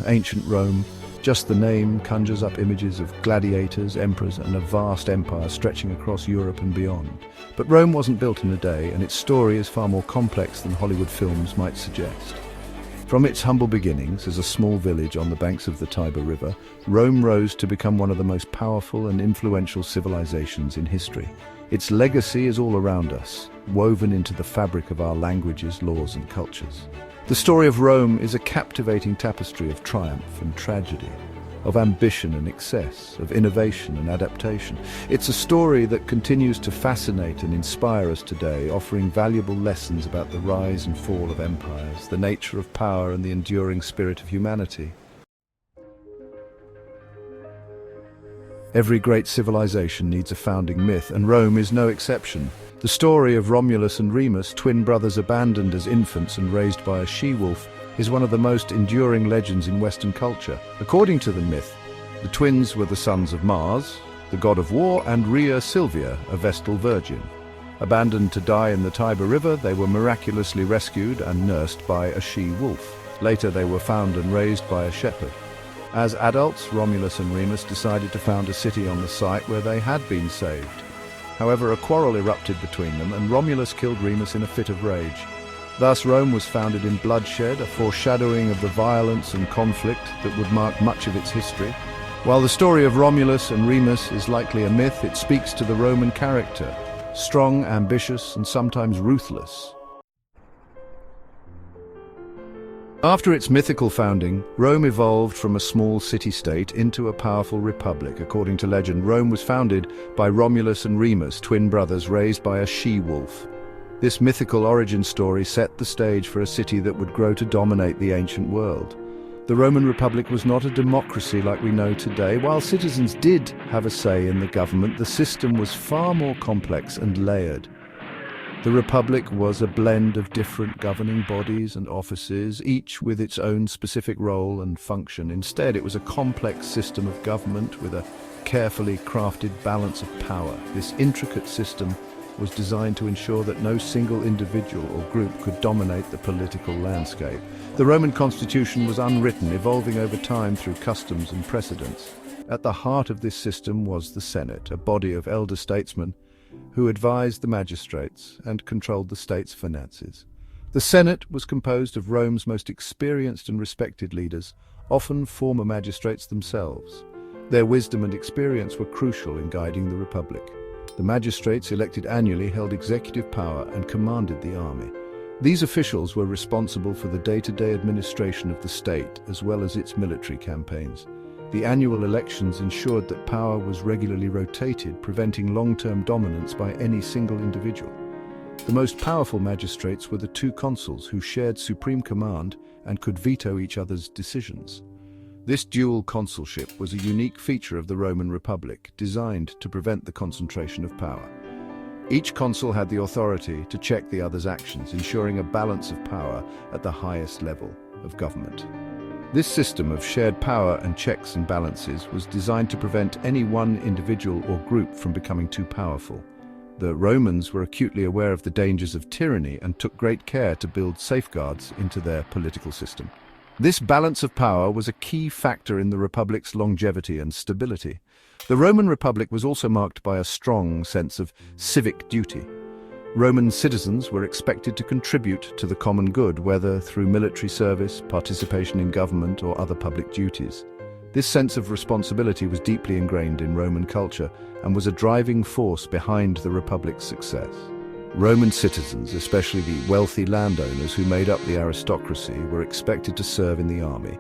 Ancient Rome, just the name conjures up images of gladiators, emperors, and a vast empire stretching across Europe and beyond. But Rome wasn't built in a day, and its story is far more complex than Hollywood films might suggest. From its humble beginnings as a small village on the banks of the Tiber River, Rome rose to become one of the most powerful and influential civilizations in history. Its legacy is all around us, woven into the fabric of our languages, laws, and cultures. The story of Rome is a captivating tapestry of triumph and tragedy, of ambition and excess, of innovation and adaptation. It's a story that continues to fascinate and inspire us today, offering valuable lessons about the rise and fall of empires, the nature of power, and the enduring spirit of humanity. Every great civilization needs a founding myth, and Rome is no exception. The story of Romulus and Remus, twin brothers abandoned as infants and raised by a she-wolf, is one of the most enduring legends in Western culture. According to the myth, the twins were the sons of Mars, the god of war, and Rhea Silvia, a Vestal virgin. Abandoned to die in the Tiber River, they were miraculously rescued and nursed by a she-wolf. Later they were found and raised by a shepherd. As adults, Romulus and Remus decided to found a city on the site where they had been saved. However, a quarrel erupted between them, and Romulus killed Remus in a fit of rage. Thus, Rome was founded in bloodshed, a foreshadowing of the violence and conflict that would mark much of its history. While the story of Romulus and Remus is likely a myth, it speaks to the Roman character, strong, ambitious, and sometimes ruthless. After its mythical founding, Rome evolved from a small city-state into a powerful republic. According to legend, Rome was founded by Romulus and Remus, twin brothers raised by a she-wolf. This mythical origin story set the stage for a city that would grow to dominate the ancient world. The Roman Republic was not a democracy like we know today. While citizens did have a say in the government, the system was far more complex and layered. The Republic was a blend of different governing bodies and offices, each with its own specific role and function. Instead, it was a complex system of government with a carefully crafted balance of power. This intricate system was designed to ensure that no single individual or group could dominate the political landscape. The Roman constitution was unwritten, evolving over time through customs and precedents. At the heart of this system was the Senate, a body of elder statesmen who advised the magistrates and controlled the state's finances. The Senate was composed of Rome's most experienced and respected leaders, often former magistrates themselves. Their wisdom and experience were crucial in guiding the Republic. The magistrates, elected annually, held executive power and commanded the army. These officials were responsible for the day-to-day administration of the state, as well as its military campaigns. The annual elections ensured that power was regularly rotated, preventing long-term dominance by any single individual. The most powerful magistrates were the two consuls, who shared supreme command and could veto each other's decisions. This dual consulship was a unique feature of the Roman Republic, designed to prevent the concentration of power. Each consul had the authority to check the other's actions, ensuring a balance of power at the highest level of government. This system of shared power and checks and balances was designed to prevent any one individual or group from becoming too powerful. The Romans were acutely aware of the dangers of tyranny and took great care to build safeguards into their political system. This balance of power was a key factor in the Republic's longevity and stability. The Roman Republic was also marked by a strong sense of civic duty. Roman citizens were expected to contribute to the common good, whether through military service, participation in government, or other public duties. This sense of responsibility was deeply ingrained in Roman culture and was a driving force behind the Republic's success. Roman citizens, especially the wealthy landowners who made up the aristocracy, were expected to serve in the army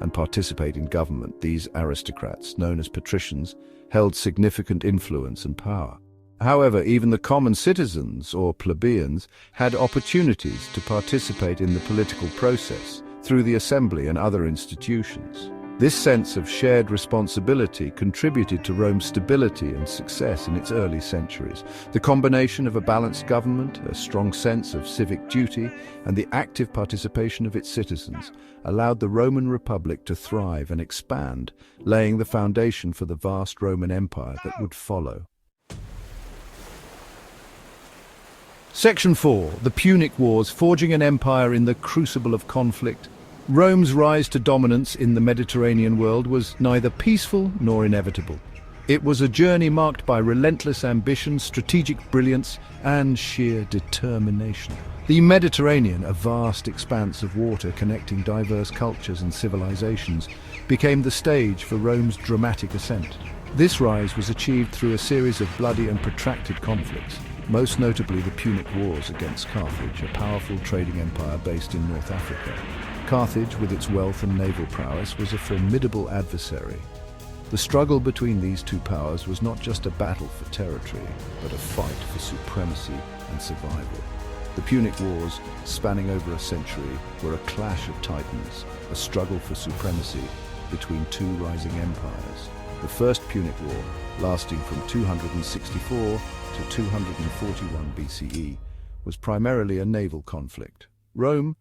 and participate in government. These aristocrats, known as patricians, held significant influence and power. However, even the common citizens, or plebeians, had opportunities to participate in the political process through the assembly and other institutions. This sense of shared responsibility contributed to Rome's stability and success in its early centuries. The combination of a balanced government, a strong sense of civic duty, and the active participation of its citizens allowed the Roman Republic to thrive and expand, laying the foundation for the vast Roman Empire that would follow. Section 4. The Punic Wars, forging an empire in the crucible of conflict. Rome's rise to dominance in the Mediterranean world was neither peaceful nor inevitable. It was a journey marked by relentless ambition, strategic brilliance, and sheer determination. The Mediterranean, a vast expanse of water connecting diverse cultures and civilizations, became the stage for Rome's dramatic ascent. This rise was achieved through a series of bloody and protracted conflicts, most notably the Punic Wars against Carthage, a powerful trading empire based in North Africa. Carthage, with its wealth and naval prowess, was a formidable adversary. The struggle between these two powers was not just a battle for territory, but a fight for supremacy and survival. The Punic Wars, spanning over a century, were a clash of titans, a struggle for supremacy between two rising empires. The First Punic War, lasting from 264 to 241 BCE, was primarily a naval conflict. Rome,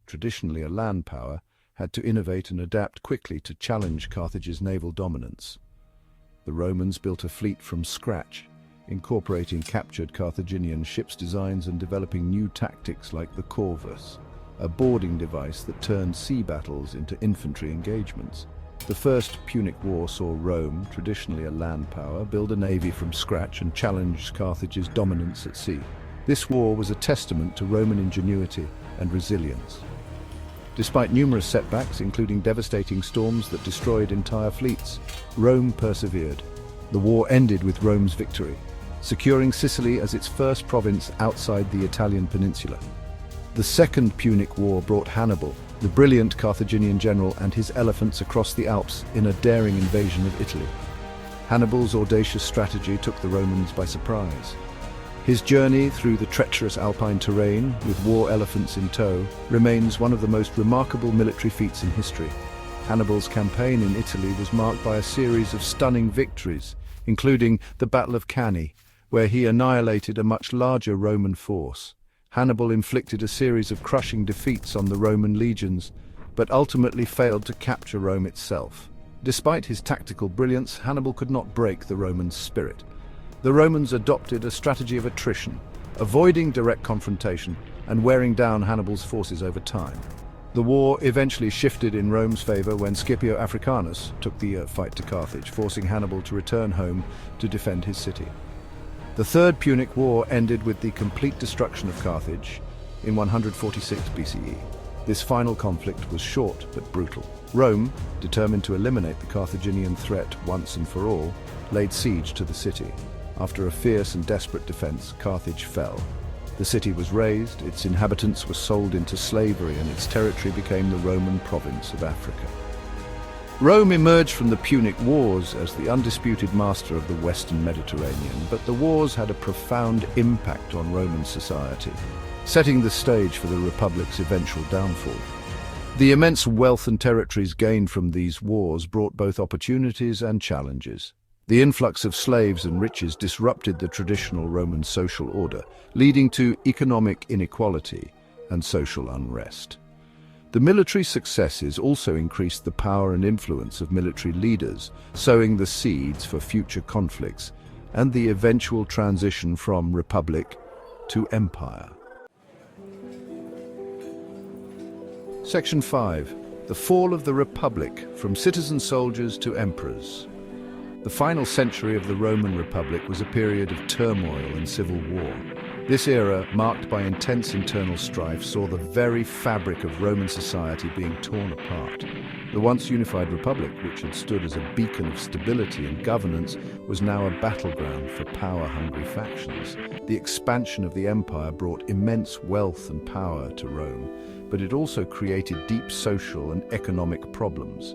traditionally a land power, had to innovate and adapt quickly to challenge Carthage's naval dominance. The Romans built a fleet from scratch, incorporating captured Carthaginian ships' designs and developing new tactics like the corvus, a boarding device that turned sea battles into infantry engagements. The First Punic War saw Rome, traditionally a land power, build a navy from scratch and challenge Carthage's dominance at sea. This war was a testament to Roman ingenuity and resilience. Despite numerous setbacks, including devastating storms that destroyed entire fleets, Rome persevered. The war ended with Rome's victory, securing Sicily as its first province outside the Italian peninsula. The Second Punic War brought Hannibal, the brilliant Carthaginian general, and his elephants across the Alps in a daring invasion of Italy. Hannibal's audacious strategy took the Romans by surprise. His journey through the treacherous alpine terrain, with war elephants in tow, remains one of the most remarkable military feats in history. Hannibal's campaign in Italy was marked by a series of stunning victories, including the Battle of Cannae, where he annihilated a much larger Roman force. Hannibal inflicted a series of crushing defeats on the Roman legions, but ultimately failed to capture Rome itself. Despite his tactical brilliance, Hannibal could not break the Roman spirit. The Romans adopted a strategy of attrition, avoiding direct confrontation and wearing down Hannibal's forces over time. The war eventually shifted in Rome's favor when Scipio Africanus took the fight to Carthage, forcing Hannibal to return home to defend his city. The Third Punic War ended with the complete destruction of Carthage in 146 BCE. This final conflict was short but brutal. Rome, determined to eliminate the Carthaginian threat once and for all, laid siege to the city. After a fierce and desperate defense, Carthage fell. The city was razed, its inhabitants were sold into slavery, and its territory became the Roman province of Africa. Rome emerged from the Punic Wars as the undisputed master of the Western Mediterranean, but the wars had a profound impact on Roman society, setting the stage for the Republic's eventual downfall. The immense wealth and territories gained from these wars brought both opportunities and challenges. The influx of slaves and riches disrupted the traditional Roman social order, leading to economic inequality and social unrest. The military successes also increased the power and influence of military leaders, sowing the seeds for future conflicts and the eventual transition from republic to empire. Section 5. The Fall of the Republic, from Citizen Soldiers to Emperors. The final century of the Roman Republic was a period of turmoil and civil war. This era, marked by intense internal strife, saw the very fabric of Roman society being torn apart. The once unified republic, which had stood as a beacon of stability and governance, was now a battleground for power-hungry factions. The expansion of the empire brought immense wealth and power to Rome, but it also created deep social and economic problems.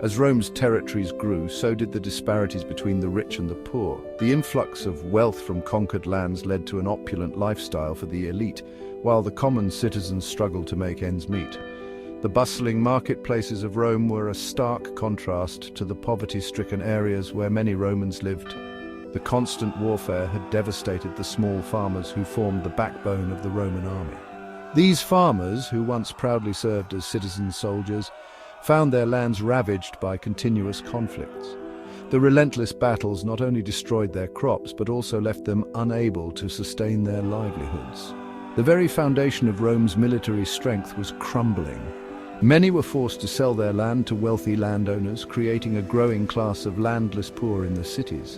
As Rome's territories grew, so did the disparities between the rich and the poor. The influx of wealth from conquered lands led to an opulent lifestyle for the elite, while the common citizens struggled to make ends meet. The bustling marketplaces of Rome were a stark contrast to the poverty-stricken areas where many Romans lived. The constant warfare had devastated the small farmers who formed the backbone of the Roman army. These farmers, who once proudly served as citizen soldiers, found their lands ravaged by continuous conflicts. The relentless battles not only destroyed their crops, but also left them unable to sustain their livelihoods. The very foundation of Rome's military strength was crumbling. Many were forced to sell their land to wealthy landowners, creating a growing class of landless poor in the cities.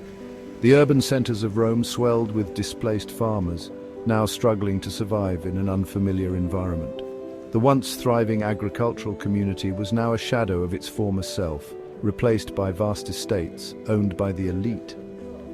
The urban centers of Rome swelled with displaced farmers, now struggling to survive in an unfamiliar environment. The once thriving agricultural community was now a shadow of its former self, replaced by vast estates owned by the elite.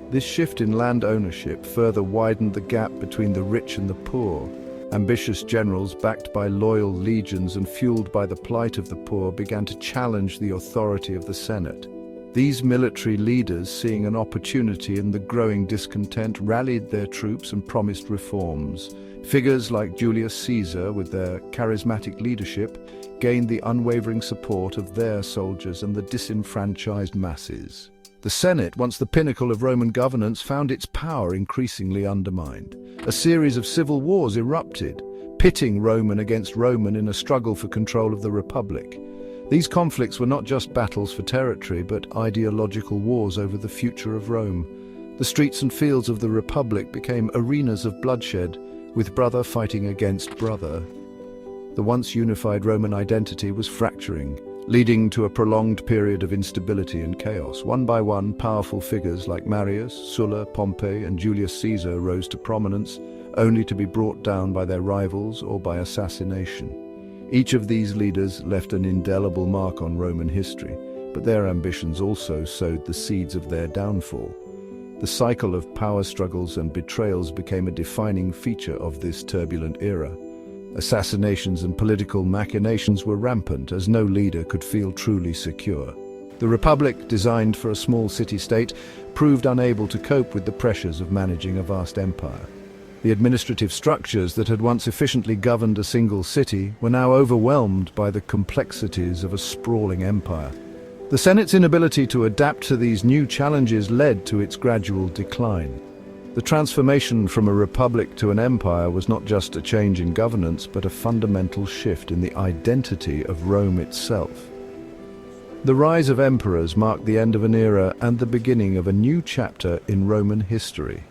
This shift in land ownership further widened the gap between the rich and the poor. Ambitious generals, backed by loyal legions and fueled by the plight of the poor, began to challenge the authority of the Senate. These military leaders, seeing an opportunity in the growing discontent, rallied their troops and promised reforms. Figures like Julius Caesar, with their charismatic leadership, gained the unwavering support of their soldiers and the disenfranchised masses. The Senate, once the pinnacle of Roman governance, found its power increasingly undermined. A series of civil wars erupted, pitting Roman against Roman in a struggle for control of the Republic. These conflicts were not just battles for territory, but ideological wars over the future of Rome. The streets and fields of the Republic became arenas of bloodshed, with brother fighting against brother. The once unified Roman identity was fracturing, leading to a prolonged period of instability and chaos. One by one, powerful figures like Marius, Sulla, Pompey, and Julius Caesar rose to prominence, only to be brought down by their rivals or by assassination. Each of these leaders left an indelible mark on Roman history, but their ambitions also sowed the seeds of their downfall. The cycle of power struggles and betrayals became a defining feature of this turbulent era. Assassinations and political machinations were rampant, as no leader could feel truly secure. The Republic, designed for a small city-state, proved unable to cope with the pressures of managing a vast empire. The administrative structures that had once efficiently governed a single city were now overwhelmed by the complexities of a sprawling empire. The Senate's inability to adapt to these new challenges led to its gradual decline. The transformation from a republic to an empire was not just a change in governance, but a fundamental shift in the identity of Rome itself. The rise of emperors marked the end of an era and the beginning of a new chapter in Roman history.